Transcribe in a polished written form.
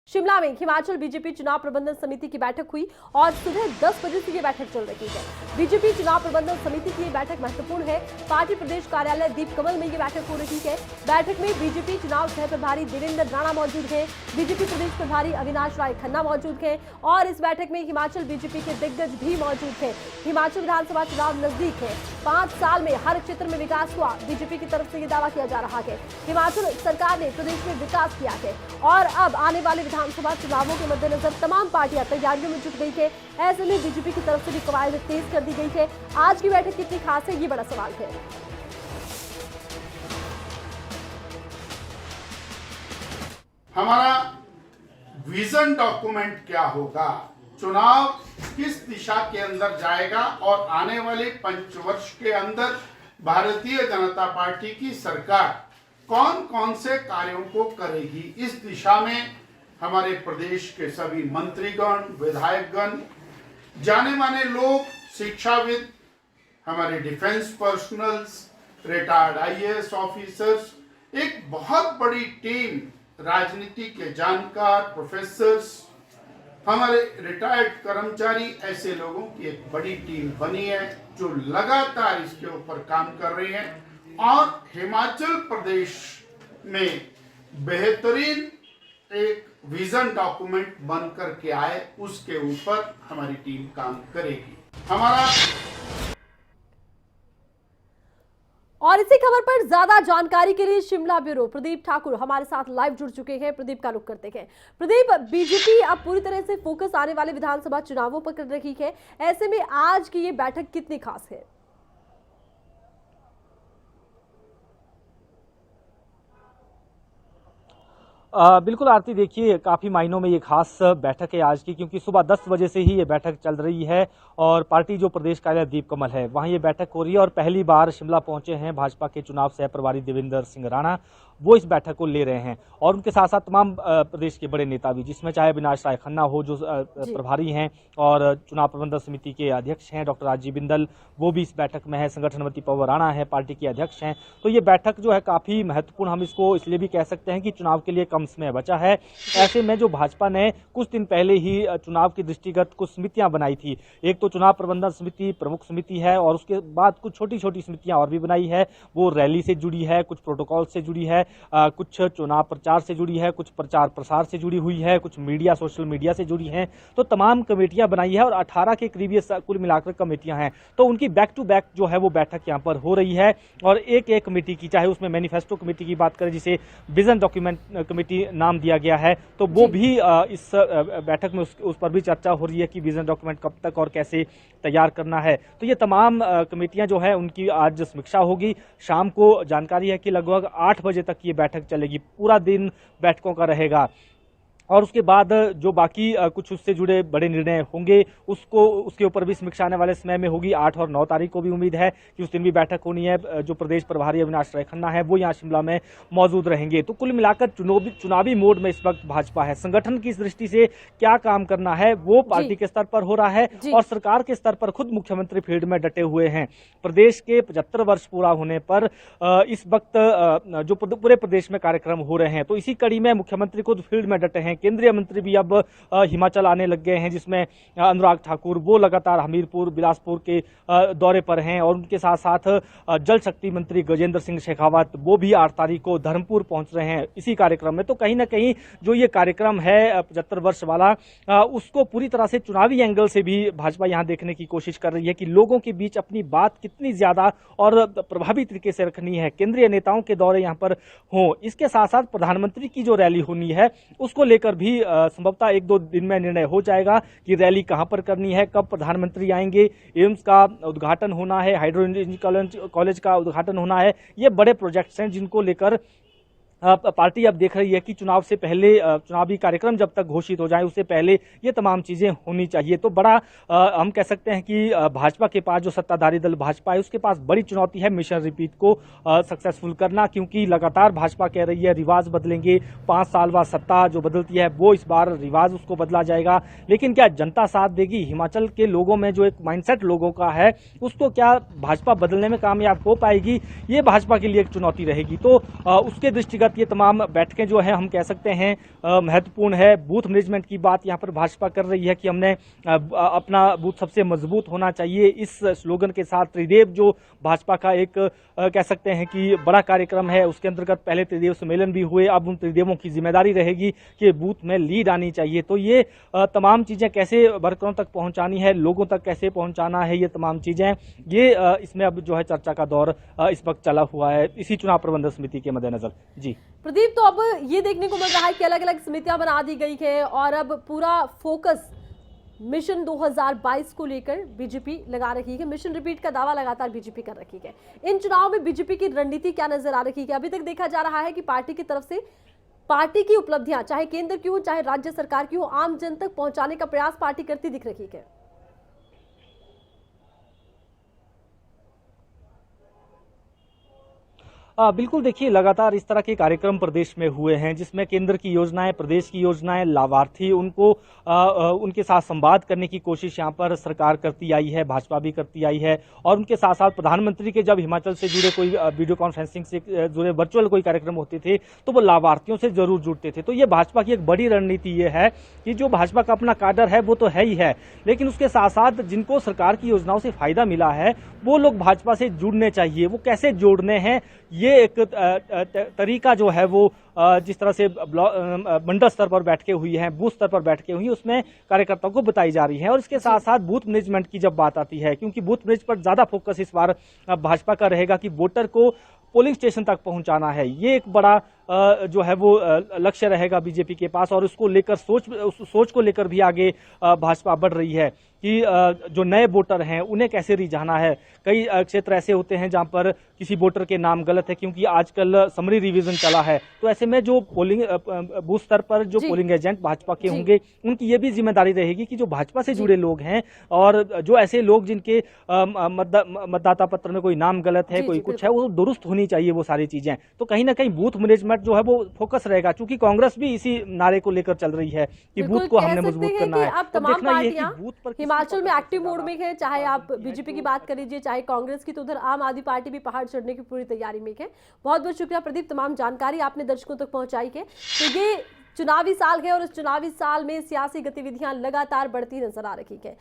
शिमला में हिमाचल बीजेपी चुनाव प्रबंधन समिति की बैठक हुई और सुबह 10 बजे से ये बैठक चल रही है। बीजेपी चुनाव प्रबंधन समिति की ये बैठक महत्वपूर्ण है। पार्टी प्रदेश कार्यालय दीप कमल में ये बैठक हो रही है। बैठक में बीजेपी चुनाव सह प्रभारी देवेंद्र राणा मौजूद है, बीजेपी प्रदेश प्रभारी अविनाश राय खन्ना मौजूद है और इस बैठक में हिमाचल बीजेपी के दिग्गज भी मौजूद है। हिमाचल विधानसभा चुनाव नजदीक है। 5 साल में हर क्षेत्र में विकास हुआ, बीजेपी की तरफ से ये दावा किया जा रहा है। हिमाचल सरकार ने प्रदेश में विकास किया है और अब आने वाले विधानसभा चुनावों के मद्देनजर तमाम पार्टियां तैयारियों में जुट गई है। ऐसे में बीजेपी की तरफ से भी कवायद तेज कर दी गई है। आज की बैठक कितनी खास है, ये बड़ा सवाल है। हमारा विजन डॉक्यूमेंट क्या होगा, चुनाव किस दिशा के अंदर जाएगा और आने वाले पंचवर्ष के अंदर भारतीय जनता पार्टी की सरकार कौन कौन से कार्यों को करेगी, इस दिशा में हमारे प्रदेश के सभी मंत्रीगण, विधायकगण, जाने माने लोग, शिक्षाविद, हमारे defence personnels, retired IAS officers, एक बहुत बड़ी टीम, राजनीति के जानकार, प्रोफेसर्स, हमारे रिटायर्ड कर्मचारी, ऐसे लोगों की एक बड़ी टीम बनी है जो लगातार इसके ऊपर काम कर रही है और हिमाचल प्रदेश में बेहतरीन एक विजन डॉक्यूमेंट बन करके आए, उसके ऊपर हमारी टीम काम करेगी। हमारा और इसी खबर पर ज्यादा जानकारी के लिए शिमला ब्यूरो प्रदीप ठाकुर हमारे साथ लाइव जुड़ चुके हैं। प्रदीप का रुख करते हैं। प्रदीप, बीजेपी अब पूरी तरह से फोकस आने वाले विधानसभा चुनावों पर कर रही है। ऐसे में आज की ये बैठक कितनी खास है? बिल्कुल आरती, देखिए काफ़ी मायनों में ये खास बैठक है आज की, क्योंकि सुबह 10 बजे से ही ये बैठक चल रही है और पार्टी जो प्रदेश कार्यालय दीप कमल है वहाँ ये बैठक हो रही है और पहली बार शिमला पहुंचे हैं भाजपा के चुनाव सह प्रभारी देवेंद्र सिंह राणा। वो इस बैठक को ले रहे हैं और उनके साथ साथ तमाम प्रदेश के बड़े नेता भी, जिसमें चाहे अविनाश राय खन्ना हो जो प्रभारी हैं और चुनाव प्रबंधन समिति के अध्यक्ष हैं, डॉक्टर राजीव बिंदल, वो भी इस बैठक में है, संगठन मंत्री पवन राणा है, पार्टी के अध्यक्ष हैं। तो ये बैठक जो है काफ़ी महत्वपूर्ण, हम इसको इसलिए भी कह सकते हैं कि चुनाव के लिए कम समय बचा है। ऐसे में जो भाजपा ने कुछ दिन पहले ही चुनाव के दृष्टिगत कुछ समितियां बनाई थी, एक तो चुनाव प्रबंधन समिति प्रमुख समिति है और उसके बाद कुछ छोटी छोटी समितियां और भी बनाई है। वो रैली से जुड़ी है, कुछ प्रोटोकॉल से जुड़ी है, कुछ चुनाव प्रचार से जुड़ी है, कुछ प्रचार प्रसार से जुड़ी हुई है, कुछ मीडिया सोशल मीडिया से जुड़ी हैं। तो तमाम कमेटियां बनाई है और 18 के करीब ये कुल मिलाकर कमेटियां हैं। तो उनकी बैक टू बैक जो है वो बैठक यहाँ पर हो रही है और एक एक कमेटी की, चाहे उसमें मैनिफेस्टो कमेटी की बात करें जिसे विजन डॉक्यूमेंट कमेटी नाम दिया गया है, तो वो भी इस बैठक में उस पर भी चर्चा हो रही है कि विजन डॉक्यूमेंट कब तक और कैसे तैयार करना है। तो ये तमाम कमेटियां जो है उनकी आज समीक्षा होगी। शाम को जानकारी है कि लगभग 8 बजे तक ये बैठक चलेगी, पूरा दिन बैठकों का रहेगा और उसके बाद जो बाकी कुछ उससे जुड़े बड़े निर्णय होंगे उसके ऊपर भी समीक्षा आने वाले समय में होगी। 8 और 9 तारीख को भी उम्मीद है कि उस दिन भी बैठक होनी है। जो प्रदेश प्रभारी अविनाश राय खन्ना है वो यहाँ शिमला में मौजूद रहेंगे। तो कुल मिलाकर चुनावी मोड में इस वक्त भाजपा है। संगठन की दृष्टि से क्या काम करना है वो पार्टी के स्तर पर हो रहा है और सरकार के स्तर पर खुद मुख्यमंत्री फील्ड में डटे हुए हैं। प्रदेश के 75 वर्ष पूरा होने पर इस वक्त जो पूरे प्रदेश में कार्यक्रम हो रहे हैं, तो इसी कड़ी में मुख्यमंत्री खुद फील्ड में डटे हैं। केंद्रीय मंत्री भी अब हिमाचल आने लग गए हैं, जिसमें अनुराग ठाकुर वो लगातार हमीरपुर बिलासपुर के दौरे पर हैं और उनके साथ साथ जल शक्ति मंत्री गजेंद्र सिंह शेखावत वो भी 8 तारीख को धर्मपुर पहुंच रहे हैं इसी कार्यक्रम में। तो कहीं ना कहीं जो ये कार्यक्रम है 75 वर्ष वाला, उसको पूरी तरह से चुनावी एंगल से भी भाजपा यहाँ देखने की कोशिश कर रही है कि लोगों के बीच अपनी बात कितनी ज्यादा और प्रभावी तरीके से रखनी है। केंद्रीय नेताओं के दौरे यहाँ पर हों, इसके साथ साथ प्रधानमंत्री की जो रैली होनी है उसको लेकर भी संभवतः 1-2 दिन में निर्णय हो जाएगा कि रैली कहां पर करनी है, कब प्रधानमंत्री आएंगे, एम्स का उद्घाटन होना है, हाइड्रो इंजीनियरिंग कॉलेज का उद्घाटन होना है। ये बड़े प्रोजेक्ट्स हैं जिनको लेकर पार्टी अब देख रही है कि चुनाव से पहले चुनावी कार्यक्रम जब तक घोषित हो जाए उससे पहले ये तमाम चीजें होनी चाहिए। तो बड़ा हम कह सकते हैं कि भाजपा के पास, जो सत्ताधारी दल भाजपा है, उसके पास बड़ी चुनौती है मिशन रिपीट को सक्सेसफुल करना, क्योंकि लगातार भाजपा कह रही है रिवाज बदलेंगे, 5 साल बाद सत्ता जो बदलती है वो इस बार रिवाज उसको बदला जाएगा। लेकिन क्या जनता साथ देगी? हिमाचल के लोगों में जो एक माइंडसेट लोगों का है उसको क्या भाजपा बदलने में कामयाब हो पाएगी? ये भाजपा के लिए एक चुनौती रहेगी। तो उसके दृष्टिगत अंतर्गत ये तमाम बैठकें जो हैं हम कह सकते हैं महत्वपूर्ण है। बूथ मैनेजमेंट की बात यहाँ पर भाजपा कर रही है कि हमने अपना बूथ सबसे मजबूत होना चाहिए। इस स्लोगन के साथ त्रिदेव जो भाजपा का एक कह सकते हैं कि बड़ा कार्यक्रम है, उसके अंतर्गत पहले त्रिदेव सम्मेलन भी हुए। अब उन त्रिदेवों की जिम्मेदारी रहेगी कि बूथ में लीड आनी चाहिए। तो ये तमाम चीज़ें कैसे वर्करों तक पहुंचानी है, लोगों तक कैसे पहुंचाना है, ये तमाम चीज़ें ये इसमें अब जो है चर्चा का दौर इस वक्त चला हुआ है इसी चुनाव प्रबंधन समिति के मद्देनजर। जी प्रदीप, तो अब ये देखने को मिल रहा है कि अलग अलग समितियां बना दी गई है और अब पूरा फोकस मिशन 2022 को लेकर बीजेपी लगा रही है। मिशन रिपीट का दावा लगातार बीजेपी कर रही है। इन चुनाव में बीजेपी की रणनीति क्या नजर आ रही है? अभी तक देखा जा रहा है कि पार्टी की तरफ से पार्टी की उपलब्धियां चाहे केंद्र की हो चाहे राज्य सरकार की हो, आम जन तक पहुंचाने का प्रयास पार्टी करती दिख रही है। बिल्कुल, देखिए लगातार इस तरह के कार्यक्रम प्रदेश में हुए हैं जिसमें केंद्र की योजनाएं, प्रदेश की योजनाएं, लाभार्थी उनको उनके साथ संवाद करने की कोशिश यहाँ पर सरकार करती आई है, भाजपा भी करती आई है। और उनके साथ साथ प्रधानमंत्री के जब हिमाचल से जुड़े कोई वीडियो कॉन्फ्रेंसिंग से जुड़े वर्चुअल कोई कार्यक्रम होते थे तो वो लाभार्थियों से जरूर जुड़ते थे। तो ये भाजपा की एक बड़ी रणनीति ये है कि जो भाजपा का अपना काडर है वो तो है ही है, लेकिन उसके साथ साथ जिनको सरकार की योजनाओं से फायदा मिला है वो लोग भाजपा से जुड़ने चाहिए। वो कैसे जोड़ने हैं, ये एक तरीका जो है वो जिस तरह से मंडल स्तर पर बैठकें हुई हैं, बूथ स्तर पर बैठकें हुई, उसमें कार्यकर्ताओं को बताई जा रही है। और इसके साथ साथ बूथ मैनेजमेंट की जब बात आती है, क्योंकि बूथ मैनेज पर ज्यादा फोकस इस बार भाजपा का रहेगा कि वोटर को पोलिंग स्टेशन तक पहुंचाना है। ये एक बड़ा जो है वो लक्ष्य रहेगा बीजेपी के पास और उसको लेकर सोच को लेकर भी आगे भाजपा बढ़ रही है कि जो नए वोटर हैं उन्हें कैसे रिझाना है। कई क्षेत्र ऐसे होते हैं जहां पर किसी वोटर के नाम गलत है, क्योंकि आजकल समरी रिवीजन चला है। तो ऐसे में जो पोलिंग बूथ स्तर पर जो पोलिंग एजेंट भाजपा के होंगे उनकी ये भी जिम्मेदारी रहेगी कि जो भाजपा से जुड़े लोग हैं और जो ऐसे लोग जिनके मतदाता पत्र में कोई नाम गलत है, कोई कुछ है, वो दुरुस्त होनी चाहिए वो सारी चीजें। तो कहीं ना कहीं बूथ मैनेजमेंट जो है वो फोकस रहेगा, क्योंकि कांग्रेस भी इसी नारे को लेकर चल रही है कि बूथ को हमने मजबूत करना है। अब तमाम पार्टियां हिमाचल में एक्टिव मोड में है, चाहे आप बीजेपी की बात कर लीजिए चाहे कांग्रेस की, तो उधर आम आदमी पार्टी भी पहाड़ चढ़ने की पूरी तैयारी में है। बहुत बहुत शुक्रिया प्रदीप, तमाम जानकारी आपने दर्शकों तक पहुंचाई है। तो ये चुनावी साल है और इस चुनावी साल में सियासी गतिविधियां लगातार बढ़ती नजर आ रही है।